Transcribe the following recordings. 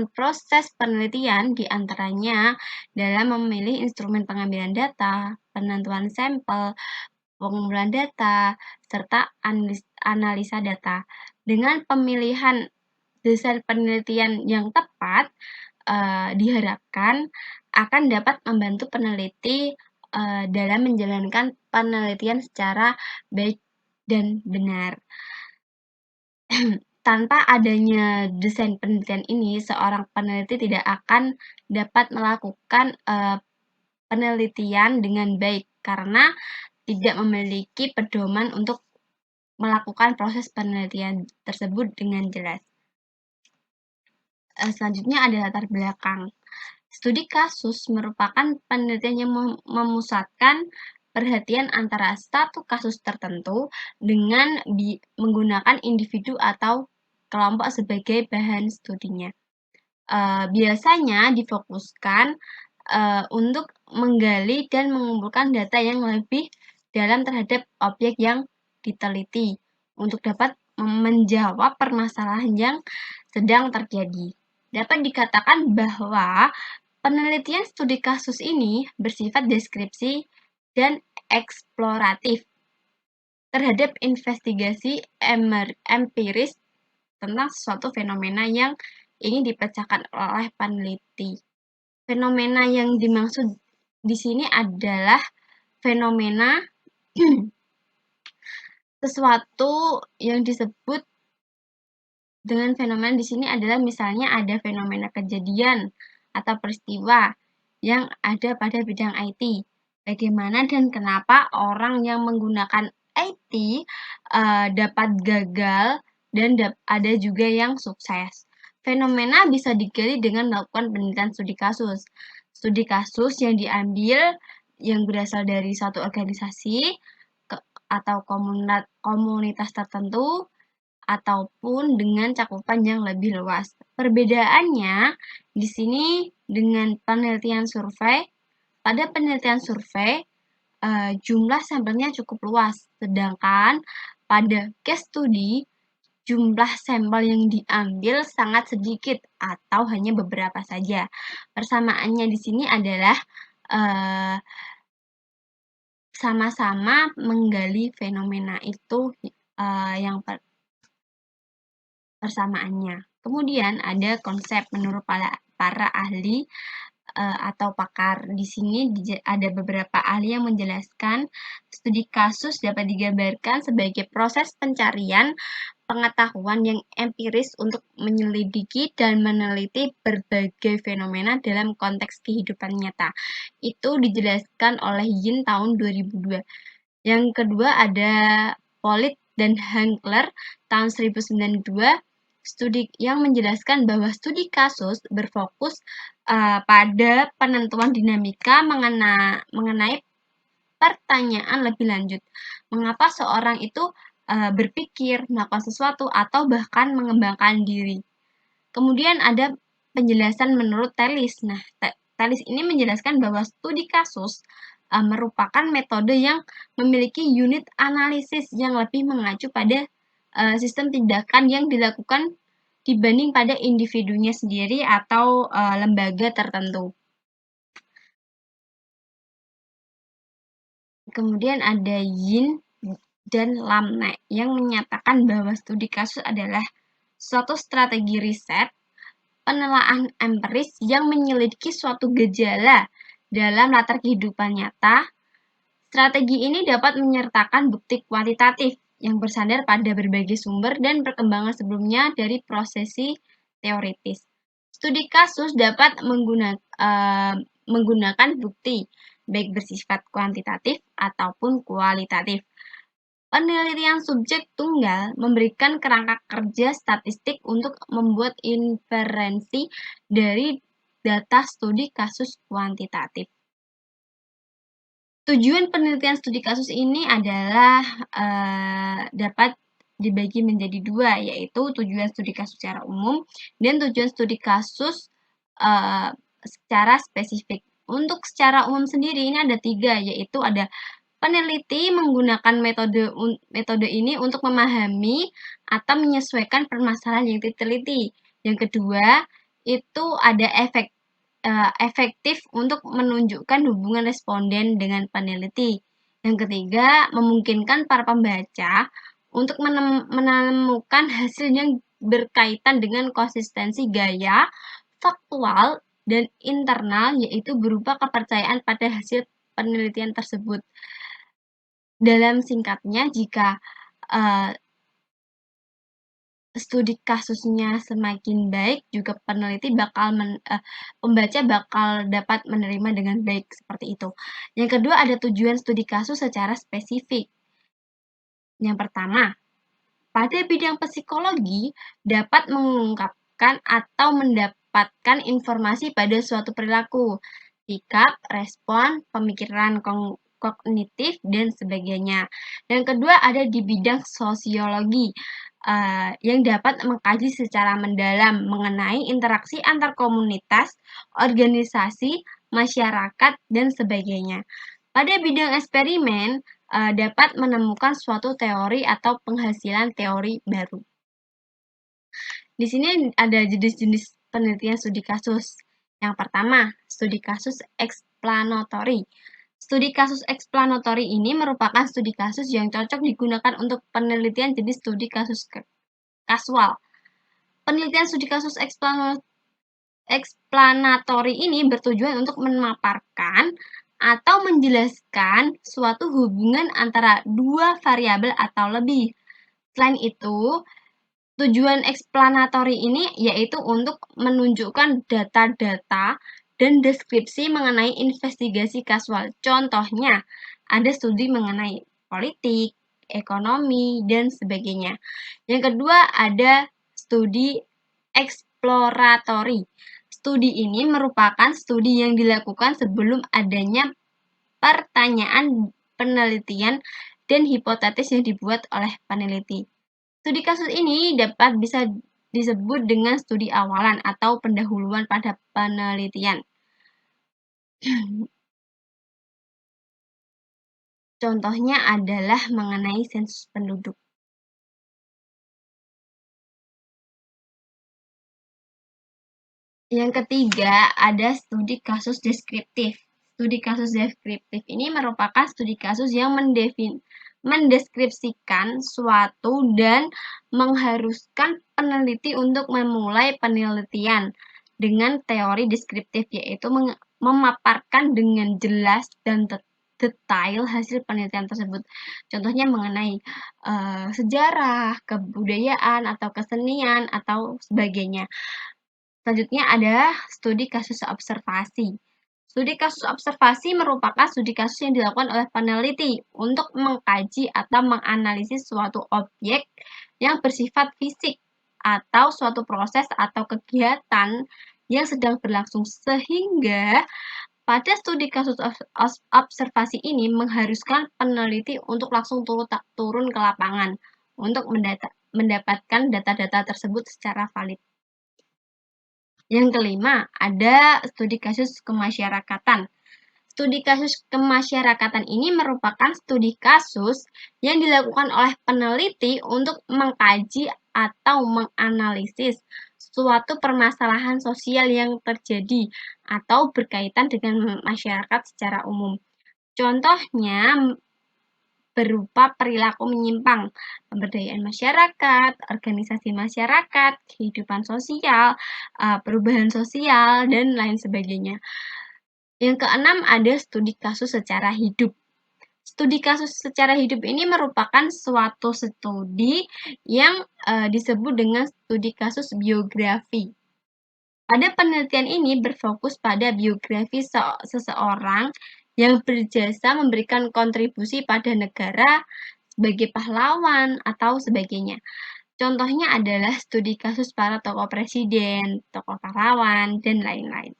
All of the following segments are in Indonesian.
melakukan proses penelitian diantaranya dalam memilih instrumen pengambilan data, penentuan sampel, pengumpulan data, serta analisa data. Dengan pemilihan desain penelitian yang tepat, diharapkan akan dapat membantu peneliti dalam menjalankan penelitian secara baik dan benar. Tanpa adanya desain penelitian ini, seorang peneliti tidak akan dapat melakukan penelitian dengan baik karena tidak memiliki pedoman untuk melakukan proses penelitian tersebut dengan jelas. Selanjutnya ada latar belakang. Studi kasus merupakan penelitian yang memusatkan perhatian antara satu kasus tertentu dengan menggunakan individu atau kelompok sebagai bahan studinya. Biasanya difokuskan untuk menggali dan mengumpulkan data yang lebih dalam terhadap objek yang diteliti untuk dapat menjawab permasalahan yang sedang terjadi. Dapat dikatakan bahwa penelitian studi kasus ini bersifat deskripsi dan eksploratif terhadap investigasi empiris tentang suatu fenomena yang ingin dipecahkan oleh peneliti. Fenomena yang dimaksud di sini adalah fenomena sesuatu yang disebut dengan fenomena di sini adalah misalnya ada fenomena kejadian atau peristiwa yang ada pada bidang IT. Bagaimana dan kenapa orang yang menggunakan IT dapat gagal dan ada juga yang sukses. Fenomena bisa digali dengan melakukan penelitian studi kasus. Studi kasus yang diambil yang berasal dari satu organisasi atau komunitas tertentu ataupun dengan cakupan yang lebih luas. Perbedaannya di sini dengan penelitian survei. Pada penelitian survei, jumlah sampelnya cukup luas, sedangkan pada case study, jumlah sampel yang diambil sangat sedikit atau hanya beberapa saja. Persamaannya di sini adalah sama-sama menggali fenomena itu yang persamaannya. Kemudian ada konsep menurut para ahli atau pakar. Di sini ada beberapa ahli yang menjelaskan studi kasus dapat digambarkan sebagai proses pencarian pengetahuan yang empiris untuk menyelidiki dan meneliti berbagai fenomena dalam konteks kehidupan nyata. Itu dijelaskan oleh Yin tahun 2002. Yang kedua ada Pollitt dan Hankler tahun 1992, studi yang menjelaskan bahwa studi kasus berfokus pada penentuan dinamika mengenai pertanyaan lebih lanjut. Mengapa seorang itu berpikir, melakukan sesuatu, atau bahkan mengembangkan diri. Kemudian ada penjelasan menurut Tellis. Nah, Tellis ini menjelaskan bahwa studi kasus merupakan metode yang memiliki unit analisis yang lebih mengacu pada sistem tindakan yang dilakukan dibanding pada individunya sendiri atau lembaga tertentu. Kemudian ada Yin dan Lamne yang menyatakan bahwa studi kasus adalah suatu strategi riset penelaahan empiris yang menyelidiki suatu gejala dalam latar kehidupan nyata. Strategi ini dapat menyertakan bukti kualitatif yang bersandar pada berbagai sumber dan perkembangan sebelumnya dari prosesi teoritis. Studi kasus dapat menggunakan bukti, baik bersifat kuantitatif ataupun kualitatif. Penelitian subjek tunggal memberikan kerangka kerja statistik untuk membuat inferensi dari data studi kasus kuantitatif. Tujuan penelitian studi kasus ini adalah dapat dibagi menjadi dua, yaitu tujuan studi kasus secara umum dan tujuan studi kasus secara spesifik. Untuk secara umum sendiri ini ada 3, yaitu ada peneliti menggunakan metode ini untuk memahami atau menyesuaikan permasalahan yang diteliti. Yang kedua, itu ada efektif untuk menunjukkan hubungan responden dengan peneliti. Yang ketiga, memungkinkan para pembaca untuk menemukan hasil yang berkaitan dengan konsistensi gaya, faktual, dan internal, yaitu berupa kepercayaan pada hasil penelitian tersebut. Dalam singkatnya, jika studi kasusnya semakin baik, juga pembaca bakal dapat menerima dengan baik seperti itu. Yang kedua, ada tujuan studi kasus secara spesifik. Yang pertama, pada bidang psikologi dapat mengungkapkan atau mendapatkan informasi pada suatu perilaku, sikap, respon, pemikiran kognitif, dan sebagainya. Yang kedua, ada di bidang sosiologi yang dapat mengkaji secara mendalam mengenai interaksi antar komunitas, organisasi, masyarakat, dan sebagainya. Pada bidang eksperimen, dapat menemukan suatu teori atau penghasilan teori baru. Di sini ada jenis-jenis penelitian studi kasus. Yang pertama, studi kasus explanatory. Studi kasus explanatory ini merupakan studi kasus yang cocok digunakan untuk penelitian jenis studi kasus kasual. Penelitian studi kasus explanatory ini bertujuan untuk memaparkan atau menjelaskan suatu hubungan antara dua variabel atau lebih. Selain itu, tujuan explanatory ini yaitu untuk menunjukkan data-data dan deskripsi mengenai investigasi kasual. Contohnya, ada studi mengenai politik, ekonomi, dan sebagainya. Yang kedua, ada studi exploratory. Studi ini merupakan studi yang dilakukan sebelum adanya pertanyaan penelitian dan hipotesis yang dibuat oleh peneliti. Studi kasus ini bisa disebut dengan studi awalan atau pendahuluan pada penelitian. Contohnya adalah mengenai sensus penduduk. Yang ketiga, ada studi kasus deskriptif. Studi kasus deskriptif ini merupakan studi kasus yang mendeskripsikan suatu dan mengharuskan peneliti untuk memulai penelitian dengan teori deskriptif, yaitu memaparkan dengan jelas dan detail hasil penelitian tersebut. Contohnya mengenai sejarah, kebudayaan, atau kesenian, atau sebagainya. Selanjutnya ada studi kasus observasi. Studi kasus observasi merupakan studi kasus yang dilakukan oleh peneliti untuk mengkaji atau menganalisis suatu objek yang bersifat fisik atau suatu proses atau kegiatan yang sedang berlangsung, sehingga pada studi kasus observasi ini mengharuskan peneliti untuk langsung turun ke lapangan untuk mendapatkan data-data tersebut secara valid. Yang kelima, ada studi kasus kemasyarakatan. Studi kasus kemasyarakatan ini merupakan studi kasus yang dilakukan oleh peneliti untuk mengkaji atau menganalisis suatu permasalahan sosial yang terjadi atau berkaitan dengan masyarakat secara umum. Contohnya berupa perilaku menyimpang, pemberdayaan masyarakat, organisasi masyarakat, kehidupan sosial, perubahan sosial, dan lain sebagainya. Yang keenam, ada studi kasus secara hidup. Studi kasus secara hidup ini merupakan suatu studi yang disebut dengan studi kasus biografi. Pada penelitian ini berfokus pada biografi seseorang yang berjasa memberikan kontribusi pada negara sebagai pahlawan atau sebagainya. Contohnya adalah studi kasus para tokoh presiden, tokoh pahlawan, dan lain-lain.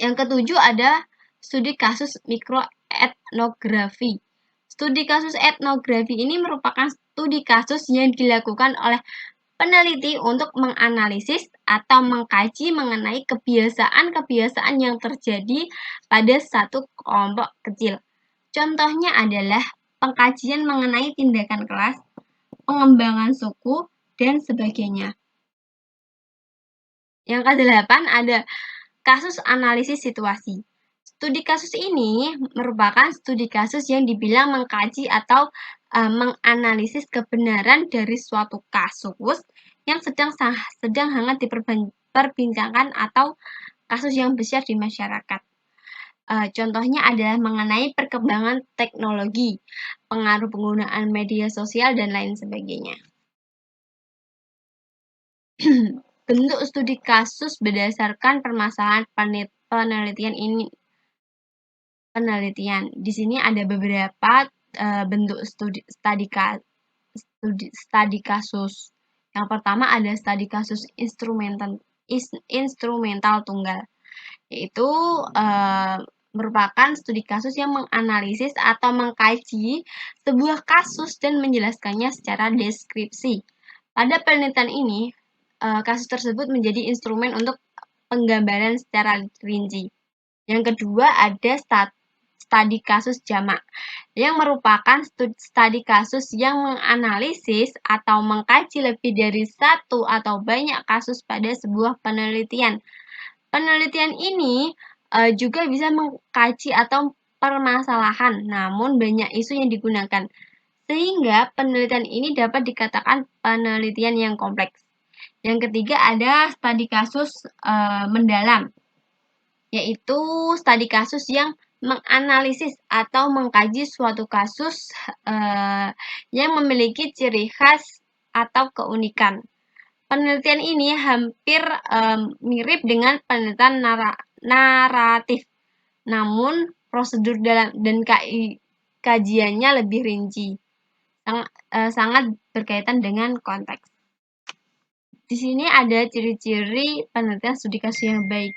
Yang ketujuh ada studi kasus mikroetnografi. Studi kasus etnografi ini merupakan studi kasus yang dilakukan oleh peneliti untuk menganalisis atau mengkaji mengenai kebiasaan-kebiasaan yang terjadi pada satu kelompok kecil. Contohnya adalah pengkajian mengenai tindakan kelas, pengembangan suku, dan sebagainya. Yang ke-8 ada kasus analisis situasi. Studi kasus ini merupakan studi kasus yang dibilang mengkaji atau menganalisis kebenaran dari suatu kasus yang sedang hangat diperbincangkan atau kasus yang besar di masyarakat. Contohnya adalah mengenai perkembangan teknologi, pengaruh penggunaan media sosial, dan lain sebagainya. Bentuk studi kasus berdasarkan permasalahan penelitian ini. Di sini ada beberapa bentuk studi kasus. Yang pertama ada studi kasus instrumental tunggal, yaitu merupakan studi kasus yang menganalisis atau mengkaji sebuah kasus dan menjelaskannya secara deskripsi. Pada penelitian ini, kasus tersebut menjadi instrumen untuk penggambaran secara rinci. Yang kedua ada studi kasus jamak, yang merupakan studi kasus yang menganalisis atau mengkaji lebih dari satu atau banyak kasus pada sebuah penelitian. Penelitian ini juga bisa mengkaji atau permasalahan, namun banyak isu yang digunakan, sehingga penelitian ini dapat dikatakan penelitian yang kompleks. Yang ketiga ada studi kasus mendalam, yaitu studi kasus yang menganalisis atau mengkaji suatu kasus yang memiliki ciri khas atau keunikan. Penelitian ini hampir mirip dengan penelitian naratif, namun prosedur dan kajiannya lebih rinci, sangat berkaitan dengan konteks. Di sini ada ciri-ciri penelitian studi kasus yang baik.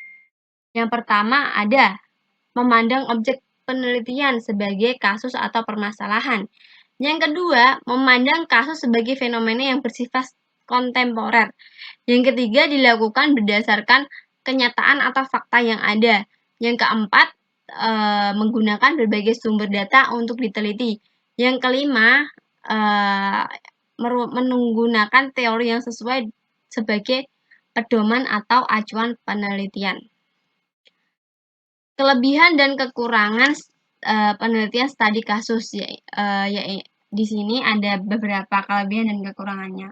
Yang pertama ada memandang objek penelitian sebagai kasus atau permasalahan. Yang kedua, memandang kasus sebagai fenomena yang bersifat kontemporer. Yang ketiga, dilakukan berdasarkan kenyataan atau fakta yang ada. Yang keempat, menggunakan berbagai sumber data untuk diteliti. Yang kelima, menggunakan teori yang sesuai sebagai pedoman atau acuan penelitian. Kelebihan dan kekurangan penelitian studi kasus, di sini ada beberapa kelebihan dan kekurangannya.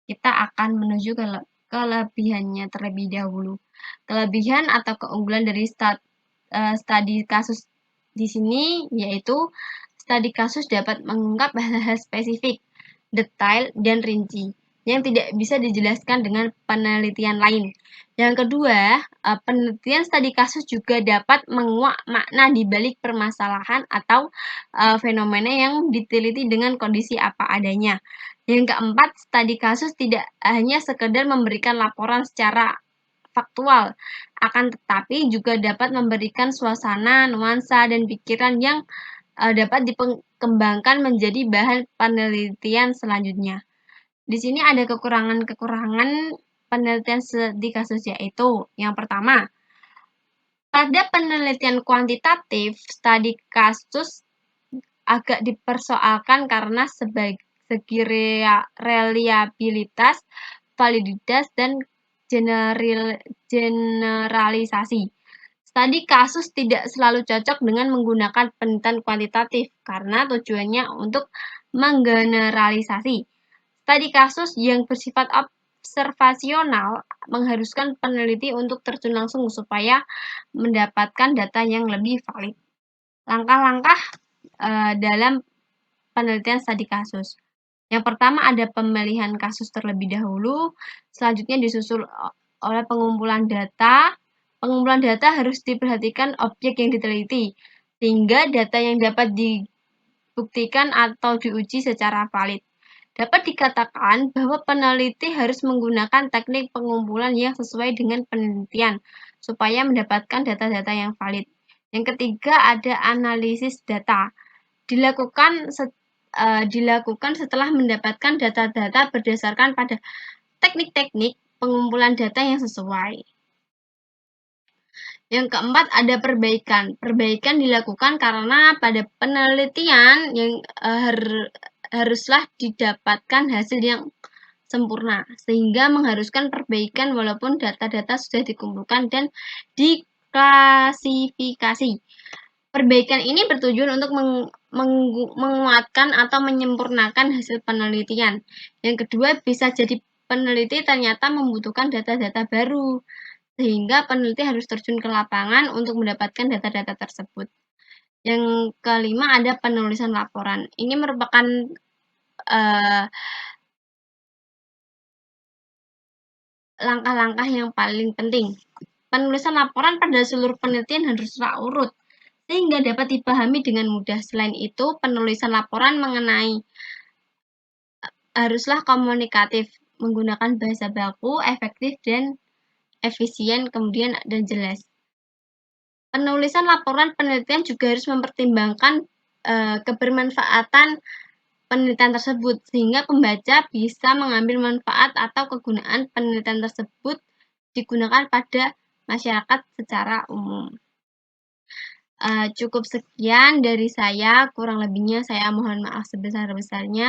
Kita akan menuju ke kelebihannya terlebih dahulu. Kelebihan atau keunggulan dari studi kasus di sini yaitu studi kasus dapat mengungkap hal-hal spesifik, detail, dan rinci yang tidak bisa dijelaskan dengan penelitian lain. Yang kedua, penelitian studi kasus juga dapat menguak makna di balik permasalahan atau fenomena yang diteliti dengan kondisi apa adanya. Yang keempat, studi kasus tidak hanya sekedar memberikan laporan secara faktual, akan tetapi juga dapat memberikan suasana, nuansa, dan pikiran yang dapat dikembangkan menjadi bahan penelitian selanjutnya. Di sini ada kekurangan-kekurangan penelitian studi kasus, yaitu yang pertama, pada penelitian kuantitatif, studi kasus agak dipersoalkan karena segi reliabilitas, validitas, dan generalisasi. Studi kasus tidak selalu cocok dengan menggunakan penelitian kuantitatif karena tujuannya untuk menggeneralisasi. Studi kasus yang bersifat observasional mengharuskan peneliti untuk terjun langsung supaya mendapatkan data yang lebih valid. Langkah-langkah dalam penelitian studi kasus. Yang pertama ada pemilihan kasus terlebih dahulu, selanjutnya disusul oleh pengumpulan data. Pengumpulan data harus diperhatikan objek yang diteliti, sehingga data yang dapat dibuktikan atau diuji secara valid. Dapat dikatakan bahwa peneliti harus menggunakan teknik pengumpulan yang sesuai dengan penelitian, supaya mendapatkan data-data yang valid. Yang ketiga ada analisis data. Dilakukan setelah mendapatkan data-data berdasarkan pada teknik-teknik pengumpulan data yang sesuai. Yang keempat ada perbaikan. Perbaikan dilakukan karena pada penelitian yang haruslah didapatkan hasil yang sempurna, sehingga mengharuskan perbaikan walaupun data-data sudah dikumpulkan dan diklasifikasi. Perbaikan ini bertujuan untuk menguatkan atau menyempurnakan hasil penelitian. Yang kedua, bisa jadi peneliti ternyata membutuhkan data-data baru, sehingga peneliti harus terjun ke lapangan untuk mendapatkan data-data tersebut. Yang kelima, ada penulisan laporan. Ini merupakan langkah-langkah yang paling penting. Penulisan laporan pada seluruh penelitian harus urut, sehingga dapat dipahami dengan mudah. Selain itu, penulisan laporan haruslah komunikatif, menggunakan bahasa baku, efektif, dan efisien, kemudian dan jelas. Penulisan laporan penelitian juga harus mempertimbangkan kebermanfaatan penelitian tersebut, sehingga pembaca bisa mengambil manfaat atau kegunaan penelitian tersebut digunakan pada masyarakat secara umum. Cukup sekian dari saya, kurang lebihnya saya mohon maaf sebesar-besarnya.